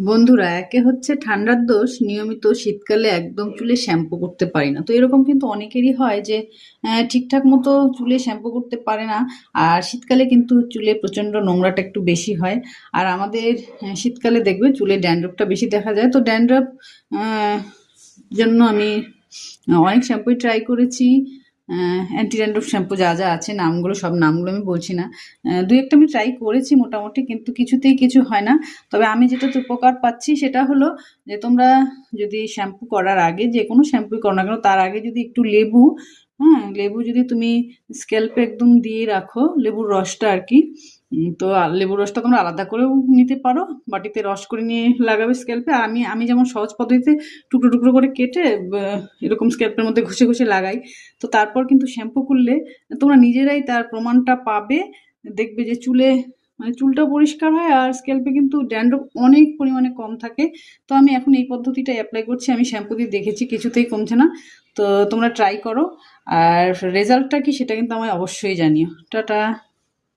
বন্ধুরা, একে হচ্ছে ঠান্ডার দোষ, নিয়মিত শীতকালে একদম চুলে শ্যাম্পু করতে পারি না। তো এরকম কিন্তু অনেকেরই হয় যে ঠিকঠাক মতো চুলে শ্যাম্পু করতে পারে না। আর শীতকালে কিন্তু চুলে প্রচণ্ড নোংরাটা একটু বেশি হয়। আর আমাদের শীতকালে দেখবে চুলে ড্যান্ড্রফটা বেশি দেখা যায়। তো ড্যান্ড্রফ জন্য আমি অনেক শ্যাম্পুই ট্রাই করেছি। অ্যান্টি ড্যান্ড্রফ শ্যাম্পু যা যা আছে, নামগুলো সব নামগুলো আমি বলছি না। দুই একটা আমি ট্রাই করেছি মোটামুটি, কিন্তু কিছুতেই কিছু হয় না। তবে আমি যেটাতে উপকার পাচ্ছি সেটা হলো যে তোমরা যদি শ্যাম্পু করার আগে, যে কোনো শ্যাম্পুই করো না কেন, তার আগে যদি একটু লেবু, হ্যাঁ, লেবু যদি তুমি স্ক্যাল্পে একদম দিয়ে রাখো, লেবুর রসটা আর কি। তো লেবুর রসটা তোমরা আলাদা করেও নিতে পারো, বাটিতে রস করে নিয়ে লাগাবে স্ক্যাল্পে। আর আমি আমি যেমন সহজ পদ্ধতিতে টুকরো টুকরো করে কেটে এরকম স্ক্যাল্পের মধ্যে ঘষে ঘষে লাগাই। তো তারপর কিন্তু শ্যাম্পু করলে তোমরা নিজেরাই তার প্রমাণটা পাবে। দেখবে যে চুলে মানে চুলটাও পরিষ্কার হয়, আর স্ক্যাল্পে কিন্তু ড্যান্ড্রফ অনেক পরিমাণে কম থাকে। তো আমি এখন এই পদ্ধতিটাই অ্যাপ্লাই করছি। আমি শ্যাম্পু দিয়ে দেখেছি, কিছুতেই কমছে না। তো তোমরা ট্রাই করো, আর রেজাল্টটা কি সেটা কিন্তু আমায় অবশ্যই জানিও। টাটা।